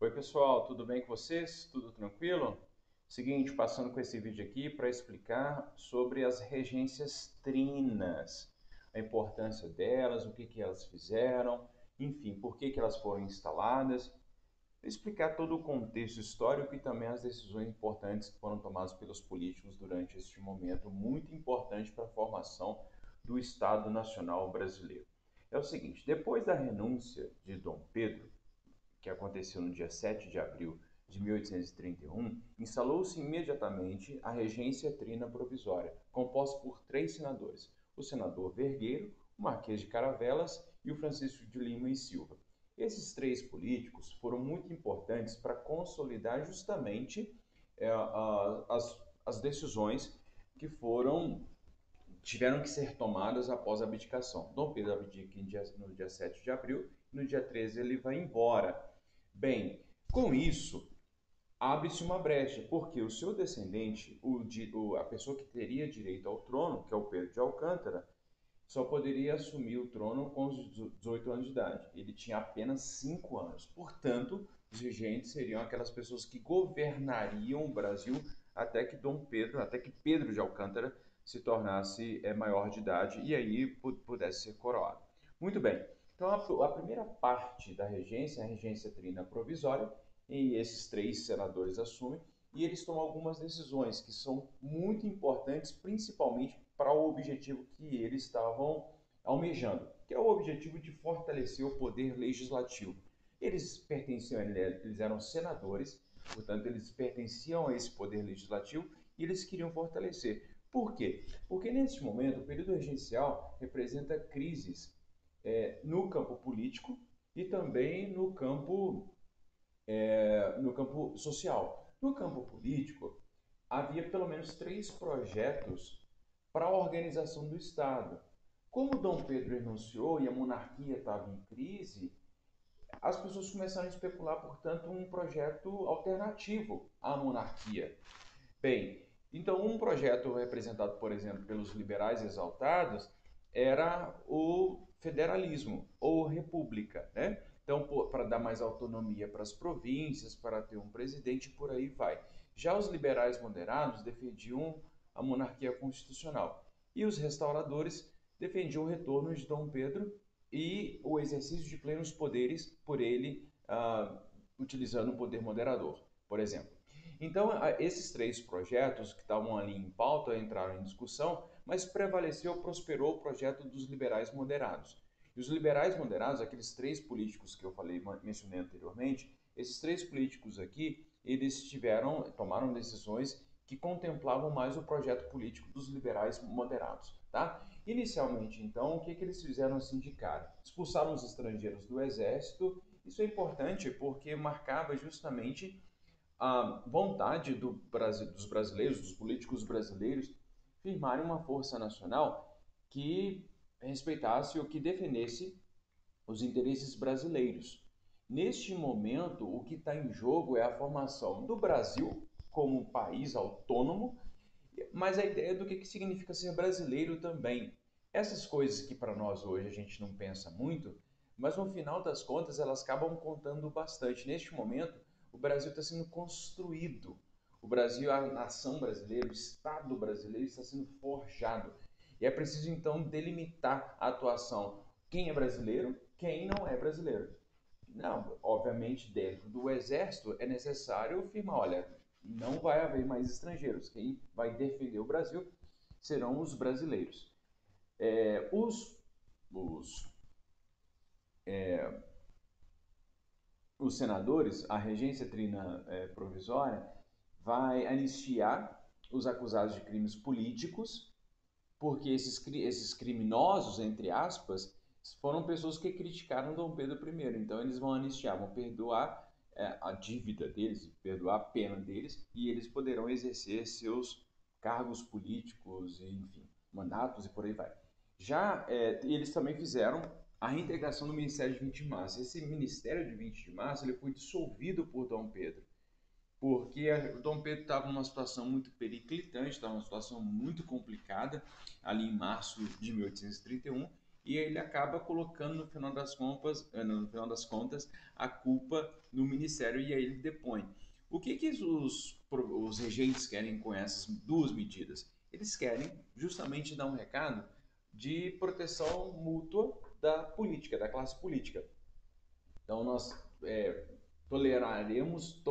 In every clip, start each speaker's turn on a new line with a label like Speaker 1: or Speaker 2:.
Speaker 1: Oi pessoal, tudo bem com vocês? Tudo tranquilo? Seguinte, passando com esse vídeo aqui para explicar sobre as regências trinas, a importância delas, o que que elas fizeram, enfim, por que que elas foram instaladas, explicar todo o contexto histórico e também as decisões importantes que foram tomadas pelos políticos durante este momento muito importante para a formação do Estado Nacional Brasileiro. É o seguinte, depois da renúncia de Dom Pedro, que aconteceu no dia 7 de abril de 1831, instalou-se imediatamente a regência trina provisória, composta por três senadores: o senador Vergueiro, o Marquês de Caravelas e o Francisco de Lima e Silva. Esses três políticos foram muito importantes para consolidar justamente as decisões que tiveram que ser tomadas após a abdicação. Dom Pedro abdica no dia 7 de abril, e no dia 13 ele vai embora. Bem, com isso, abre-se uma brecha, porque o seu descendente, a pessoa que teria direito ao trono, que é o Pedro de Alcântara, só poderia assumir o trono com os 18 anos de idade. Ele tinha apenas 5 anos. Portanto, os regentes seriam aquelas pessoas que governariam o Brasil até que Pedro de Alcântara se tornasse maior de idade e aí pudesse ser coroado. Muito bem. Então, a primeira parte da regência é a regência trina provisória, e esses três senadores assumem, e eles tomam algumas decisões que são muito importantes, principalmente para o objetivo que eles estavam almejando, que é o objetivo de fortalecer o poder legislativo. Eles eram senadores, portanto, eles pertenciam a esse poder legislativo e eles queriam fortalecer. Por quê? Porque neste momento o período regencial representa crises no campo político e também no campo social. No campo político, havia pelo menos três projetos para a organização do Estado. Como Dom Pedro renunciou e a monarquia estava em crise, as pessoas começaram a especular, portanto, um projeto alternativo à monarquia. Bem, então um projeto representado, por exemplo, pelos liberais exaltados era o federalismo ou república, né? Então, para dar mais autonomia para as províncias, para ter um presidente, por aí vai. Já os liberais moderados defendiam a monarquia constitucional e os restauradores defendiam o retorno de Dom Pedro e o exercício de plenos poderes por ele, utilizando o poder moderador, por exemplo. Então, esses três projetos que estavam ali em pauta entraram em discussão, mas prosperou o projeto dos liberais moderados. E os liberais moderados, aqueles três políticos que eu mencionei anteriormente, esses três políticos aqui, tomaram decisões que contemplavam mais o projeto político dos liberais moderados, tá? Inicialmente, então, o que eles fizeram se indicar? Expulsaram os estrangeiros do exército. Isso é importante porque marcava justamente a vontade dos brasileiros, dos políticos brasileiros, firmarem uma força nacional que respeitasse ou que defendesse os interesses brasileiros. Neste momento, o que está em jogo é a formação do Brasil como um país autônomo, mas a ideia do que significa ser brasileiro também. Essas coisas que para nós hoje a gente não pensa muito, mas no final das contas elas acabam contando bastante. Neste momento, o Brasil está sendo construído. O Brasil, a nação brasileira, o Estado brasileiro está sendo forjado. E é preciso então delimitar a atuação. Quem é brasileiro, quem não é brasileiro. Não, obviamente, dentro do exército é necessário afirmar, olha, não vai haver mais estrangeiros. Quem vai defender o Brasil serão os brasileiros. É, os, os senadores, a regência trina provisória, vai anistiar os acusados de crimes políticos, porque esses criminosos, entre aspas, foram pessoas que criticaram Dom Pedro I. Então eles vão anistiar, vão perdoar a dívida deles, perdoar a pena deles, e eles poderão exercer seus cargos políticos, enfim, mandatos e por aí vai. Já eles também fizeram a reintegração do Ministério de 20 de Março. Esse Ministério de 20 de Março ele foi dissolvido por Dom Pedro, porque o Dom Pedro estava numa situação muito periclitante, estava numa situação muito complicada, ali em março de 1831, e ele acaba colocando no final das contas a culpa no ministério e aí ele depõe. O que os regentes querem com essas duas medidas? Eles querem justamente dar um recado de proteção mútua da política, da classe política. Então nós toleraremos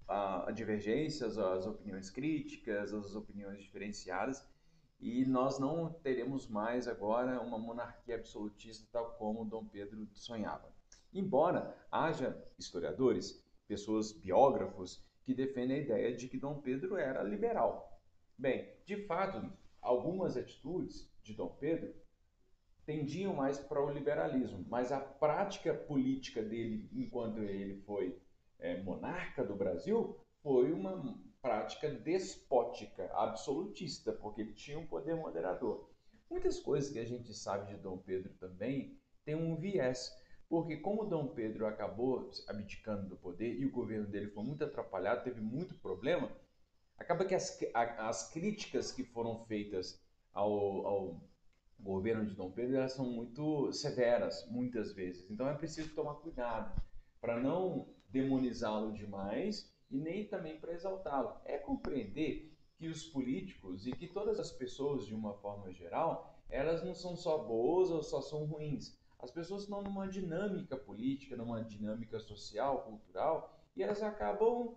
Speaker 1: a divergências, as opiniões críticas, as opiniões diferenciadas, e nós não teremos mais agora uma monarquia absolutista tal como Dom Pedro sonhava. Embora haja historiadores, pessoas, biógrafos, que defendem a ideia de que Dom Pedro era liberal. Bem, de fato, algumas atitudes de Dom Pedro tendiam mais para o liberalismo, mas a prática política dele, enquanto ele foi monarca do Brasil, foi uma prática despótica, absolutista, porque ele tinha um poder moderador. Muitas coisas que a gente sabe de Dom Pedro também tem um viés, porque como Dom Pedro acabou abdicando do poder e o governo dele foi muito atrapalhado, teve muito problema, acaba que as críticas que foram feitas ao governo de Dom Pedro, elas são muito severas, muitas vezes. Então é preciso tomar cuidado para não demonizá-lo demais e nem também para exaltá-lo. É compreender que os políticos e que todas as pessoas, de uma forma geral, elas não são só boas ou só são ruins. As pessoas estão numa dinâmica política, numa dinâmica social, cultural, e elas acabam,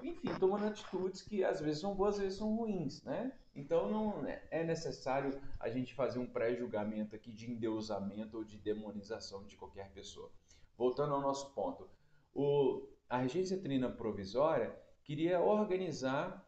Speaker 1: enfim, tomando atitudes que às vezes são boas, às vezes são ruins, né? Então não é necessário a gente fazer um pré-julgamento aqui de endeusamento ou de demonização de qualquer pessoa. Voltando ao nosso ponto, a Regência Trina Provisória queria organizar,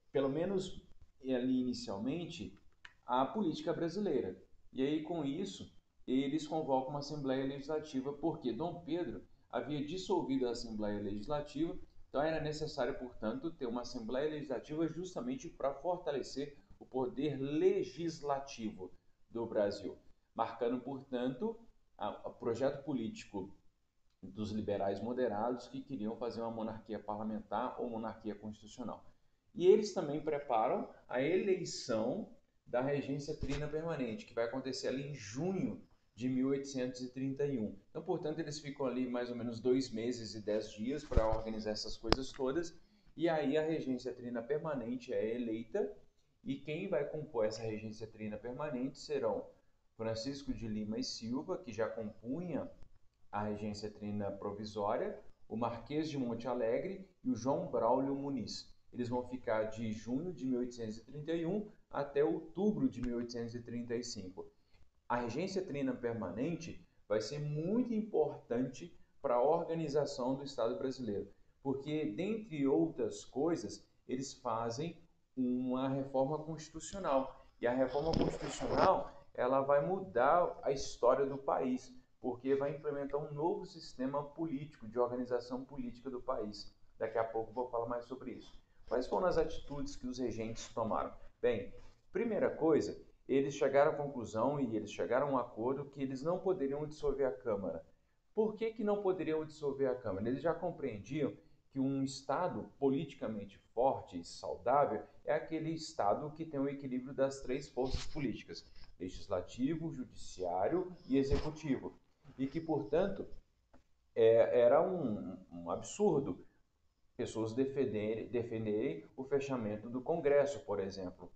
Speaker 1: pelo menos ali inicialmente, a política brasileira. E aí com isso eles convocam uma Assembleia Legislativa porque Dom Pedro havia dissolvido a Assembleia Legislativa. Então era necessário, portanto, ter uma Assembleia Legislativa justamente para fortalecer o poder legislativo do Brasil, marcando, portanto, o projeto político dos liberais moderados que queriam fazer uma monarquia parlamentar ou monarquia constitucional. E eles também preparam a eleição da regência trina permanente, que vai acontecer ali em junho de 1831. Então, portanto, eles ficam ali mais ou menos 2 meses e 10 dias para organizar essas coisas todas, e aí a regência trina permanente é eleita, e quem vai compor essa regência trina permanente serão Francisco de Lima e Silva, que já compunha a regência trina provisória, o Marquês de Monte Alegre e o João Braulio Muniz. Eles vão ficar de junho de 1831 até outubro de 1835. A regência trina permanente vai ser muito importante para a organização do Estado brasileiro, porque, dentre outras coisas, eles fazem uma reforma constitucional. E a reforma constitucional ela vai mudar a história do país, porque vai implementar um novo sistema político, de organização política do país. Daqui a pouco vou falar mais sobre isso. Quais foram as atitudes que os regentes tomaram? Bem, primeira coisa, eles chegaram à conclusão e eles chegaram a um acordo que eles não poderiam dissolver a Câmara. Por que não poderiam dissolver a Câmara? Eles já compreendiam que um Estado politicamente forte e saudável é aquele Estado que tem o equilíbrio das 3 forças políticas, legislativo, judiciário e executivo. E que, portanto, era um absurdo pessoas defenderem o fechamento do Congresso, por exemplo.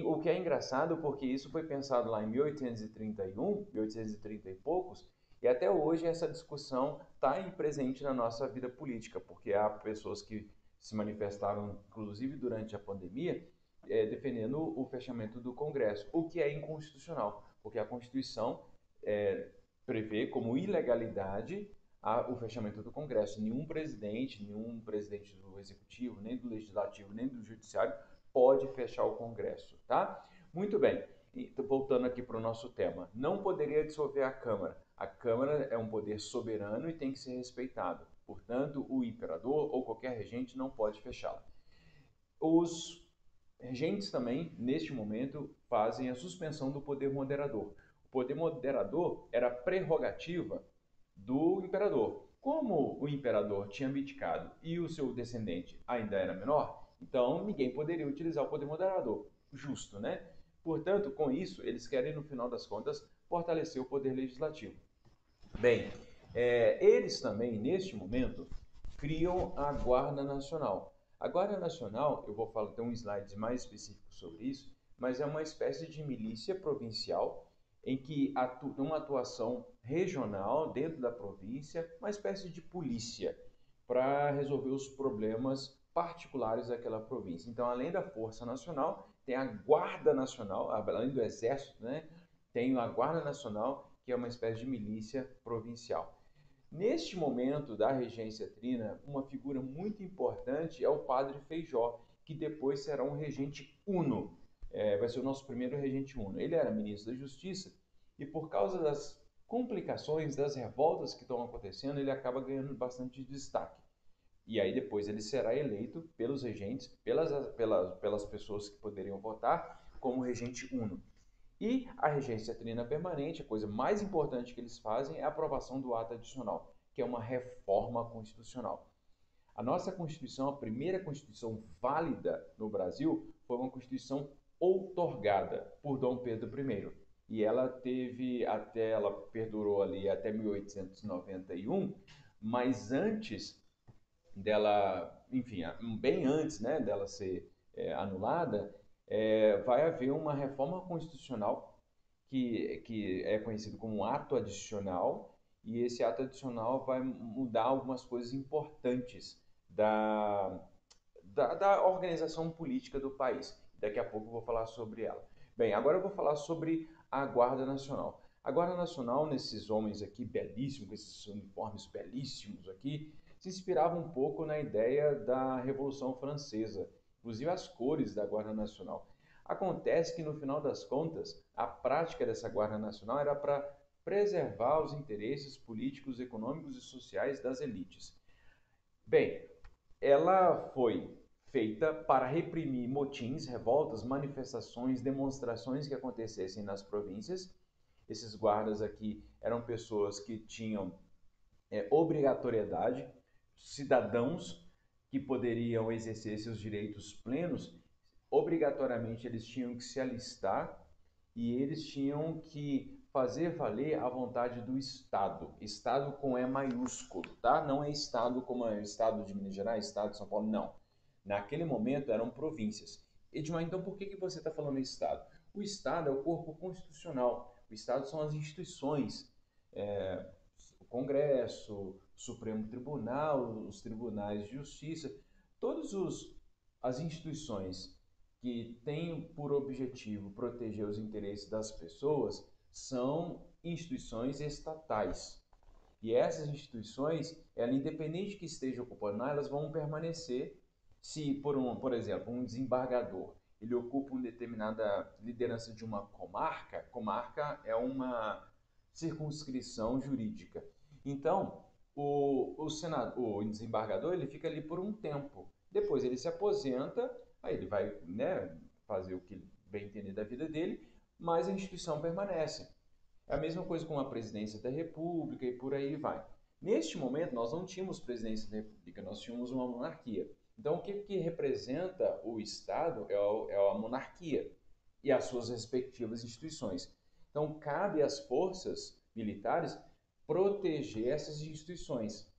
Speaker 1: O que é engraçado porque isso foi pensado lá em 1831, 1830 e poucos, e até hoje essa discussão está aí presente na nossa vida política, porque há pessoas que se manifestaram, inclusive durante a pandemia, defendendo o fechamento do Congresso, o que é inconstitucional, porque a Constituição prevê como ilegalidade o fechamento do Congresso. Nenhum presidente do Executivo, nem do Legislativo, nem do Judiciário pode fechar o Congresso, tá? Muito bem, voltando aqui para o nosso tema. Não poderia dissolver a Câmara. A Câmara é um poder soberano e tem que ser respeitado. Portanto, o imperador ou qualquer regente não pode fechá-la. Os regentes também, neste momento, fazem a suspensão do poder moderador. O poder moderador era prerrogativa do imperador. Como o imperador tinha abdicado e o seu descendente ainda era menor, então ninguém poderia utilizar o poder moderador. Justo, né? Portanto, com isso, eles querem, no final das contas, fortalecer o poder legislativo. Bem, eles também, neste momento, criam a Guarda Nacional. A Guarda Nacional, eu vou falar, tem um slide mais específico sobre isso, mas é uma espécie de milícia provincial em que tem uma atuação regional dentro da província, uma espécie de polícia para resolver os problemas particulares daquela província. Então, além da Força Nacional, tem a Guarda Nacional, além do Exército, né? Tem a Guarda Nacional, que é uma espécie de milícia provincial. Neste momento da regência trina, uma figura muito importante é o padre Feijó, que depois será um regente uno. Vai ser o nosso primeiro regente uno. Ele era ministro da Justiça e por causa das complicações, das revoltas que estão acontecendo, ele acaba ganhando bastante destaque. E aí depois ele será eleito pelos regentes, pelas pessoas que poderiam votar, como regente uno. E a regência trina permanente, a coisa mais importante que eles fazem é a aprovação do ato adicional, que é uma reforma constitucional. A nossa Constituição, a primeira Constituição válida no Brasil, foi uma Constituição outorgada por Dom Pedro I. E ela perdurou ali até 1891, mas antes dela, enfim, bem antes, né, dela ser anulada, vai haver uma reforma constitucional que é conhecido como ato adicional, e esse ato adicional vai mudar algumas coisas importantes da organização política do país. Daqui a pouco eu vou falar sobre ela. Bem, agora eu vou falar sobre a Guarda Nacional. A Guarda Nacional, nesses homens aqui belíssimos, com esses uniformes belíssimos aqui, se inspirava um pouco na ideia da Revolução Francesa, inclusive as cores da Guarda Nacional. Acontece que, no final das contas, a prática dessa Guarda Nacional era para preservar os interesses políticos, econômicos e sociais das elites. Bem, ela foi feita para reprimir motins, revoltas, manifestações, demonstrações que acontecessem nas províncias. Esses guardas aqui eram pessoas que tinham obrigatoriedade, cidadãos que poderiam exercer seus direitos plenos, obrigatoriamente eles tinham que se alistar e eles tinham que fazer valer a vontade do Estado. Estado com E maiúsculo, tá? Não é Estado como é o Estado de Minas Gerais, Estado de São Paulo, não. Naquele momento eram províncias. Edmar, então por que você está falando Estado? O Estado é o corpo constitucional. O Estado são as instituições, o Congresso, o Supremo Tribunal, os tribunais de justiça, todas as instituições que têm por objetivo proteger os interesses das pessoas são instituições estatais. E essas instituições, independente que esteja ocupando, elas vão permanecer se, por exemplo, um desembargador, ele ocupa uma determinada liderança de uma comarca. Comarca é uma circunscrição jurídica. Então, o desembargador, ele fica ali por um tempo. Depois ele se aposenta, aí ele vai, né, fazer o que bem entender da vida dele, mas a instituição permanece. É a mesma coisa com a presidência da República e por aí vai. Neste momento, nós não tínhamos presidência da República, nós tínhamos uma monarquia. Então, o que representa o Estado é a monarquia e as suas respectivas instituições. Então, cabe às forças militares proteger essas instituições.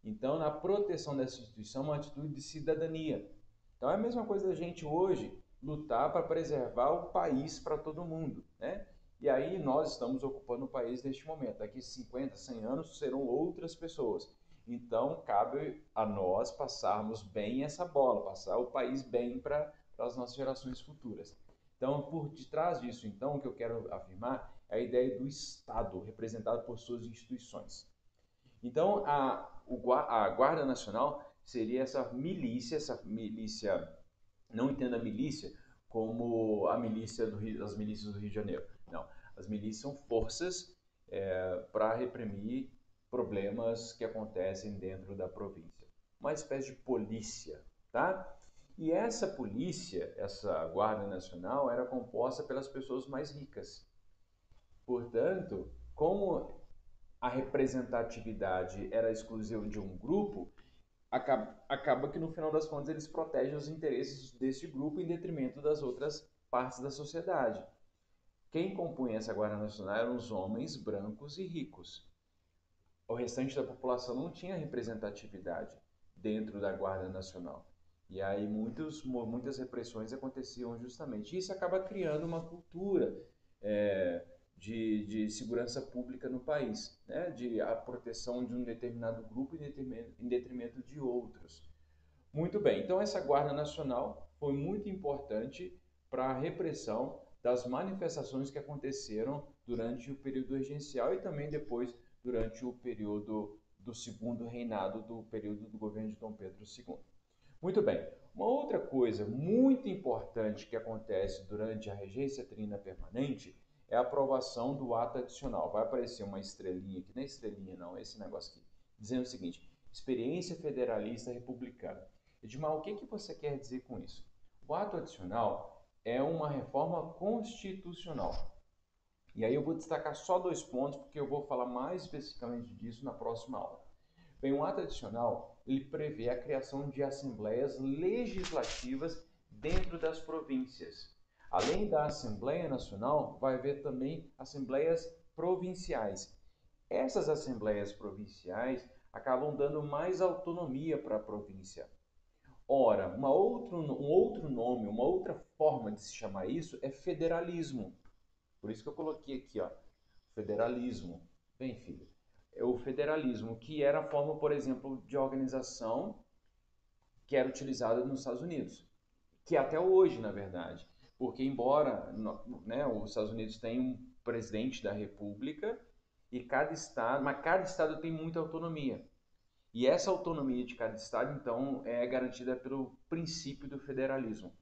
Speaker 1: Então, na proteção dessa instituição, uma atitude de cidadania. Então, é a mesma coisa da gente hoje lutar para preservar o país para todo mundo, né? E aí nós estamos ocupando o país neste momento. Daqui 50, 100 anos serão outras pessoas. Então, cabe a nós passarmos bem essa bola, passar o país bem para as nossas gerações futuras. Então, por detrás disso, então, o que eu quero afirmar é a ideia do Estado, representado por suas instituições. Então, a Guarda Nacional seria essa milícia, não entenda a milícia como a milícia as milícias do Rio de Janeiro. Não, as milícias são forças para reprimir problemas que acontecem dentro da província. Uma espécie de polícia, tá? E essa polícia, essa Guarda Nacional, era composta pelas pessoas mais ricas. Portanto, como a representatividade era exclusiva de um grupo, acaba que no final das contas eles protegem os interesses desse grupo em detrimento das outras partes da sociedade. Quem compunha essa Guarda Nacional eram os homens brancos e ricos. O restante da população não tinha representatividade dentro da Guarda Nacional. E aí muitas repressões aconteciam justamente. Isso acaba criando uma cultura é, de segurança pública no país, né? De a proteção de um determinado grupo em detrimento de outros. Muito bem, então essa Guarda Nacional foi muito importante para a repressão das manifestações que aconteceram durante o período regencial e também depois durante o período do segundo reinado, do período do governo de Dom Pedro II. Muito bem, uma outra coisa muito importante que acontece durante a regência trina permanente é a aprovação do ato adicional. Vai aparecer uma estrelinha aqui, não é estrelinha não, é esse negócio aqui, dizendo o seguinte: experiência federalista republicana. Edmar, o que você quer dizer com isso? O ato adicional é uma reforma constitucional. E aí eu vou destacar só 2 pontos, porque eu vou falar mais especificamente disso na próxima aula. Bem, o ato adicional, ele prevê a criação de assembleias legislativas dentro das províncias. Além da Assembleia Nacional, vai haver também assembleias provinciais. Essas assembleias provinciais acabam dando mais autonomia para a província. Ora, um outro nome, uma outra forma de se chamar isso é federalismo. Por isso que eu coloquei aqui, ó, federalismo. Bem, filho, é o federalismo, que era a forma, por exemplo, de organização que era utilizada nos Estados Unidos, que até hoje, na verdade, porque embora, né, os Estados Unidos têm um presidente da República e cada estado tem muita autonomia. E essa autonomia de cada estado, então, é garantida pelo princípio do federalismo.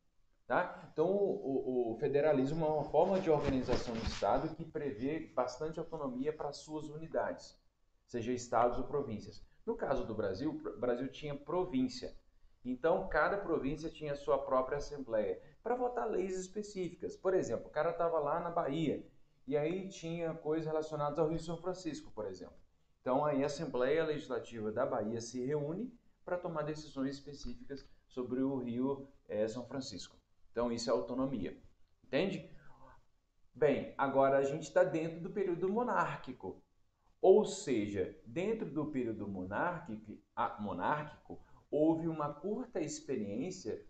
Speaker 1: Tá? Então, o federalismo é uma forma de organização do Estado que prevê bastante autonomia para as suas unidades, seja estados ou províncias. No caso do Brasil, o Brasil tinha província. Então, cada província tinha sua própria assembleia para votar leis específicas. Por exemplo, o cara estava lá na Bahia e aí tinha coisas relacionadas ao Rio São Francisco, por exemplo. Então, aí a Assembleia Legislativa da Bahia se reúne para tomar decisões específicas sobre o Rio São Francisco. Então, isso é autonomia. Entende? Bem, agora a gente está dentro do período monárquico. Ou seja, dentro do período monárquico houve uma curta experiência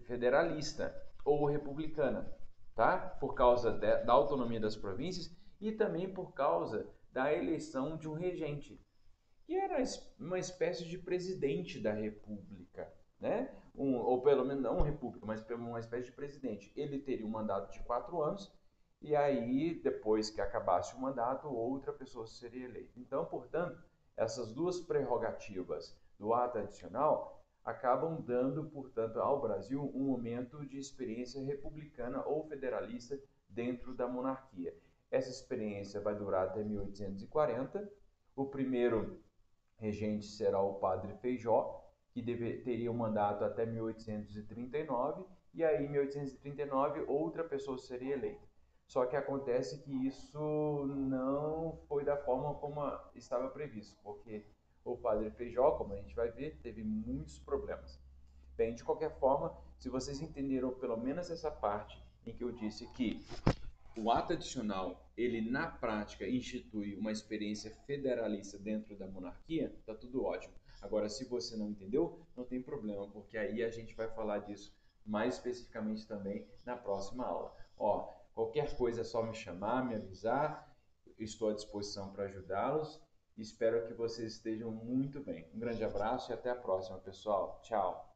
Speaker 1: federalista ou republicana, tá? Por causa da autonomia das províncias e também por causa da eleição de um regente, que era uma espécie de presidente da República, né? Ou pelo menos não república, mas uma espécie de presidente. Ele teria um mandato de 4 anos e aí, depois que acabasse o mandato, outra pessoa seria eleita. Então, portanto, essas duas prerrogativas do ato adicional acabam dando, portanto, ao Brasil um momento de experiência republicana ou federalista dentro da monarquia. Essa experiência vai durar até 1840. O primeiro regente será o padre Feijó, que teria um mandato até 1839, e aí em 1839 outra pessoa seria eleita. Só que acontece que isso não foi da forma como estava previsto, porque o padre Feijó, como a gente vai ver, teve muitos problemas. Bem, de qualquer forma, se vocês entenderam pelo menos essa parte em que eu disse que o ato adicional, ele na prática institui uma experiência federalista dentro da monarquia, tá tudo ótimo. Agora, se você não entendeu, não tem problema, porque aí a gente vai falar disso mais especificamente também na próxima aula. Ó, qualquer coisa é só me chamar, me avisar, estou à disposição para ajudá-los. Espero que vocês estejam muito bem. Um grande abraço e até a próxima, pessoal. Tchau!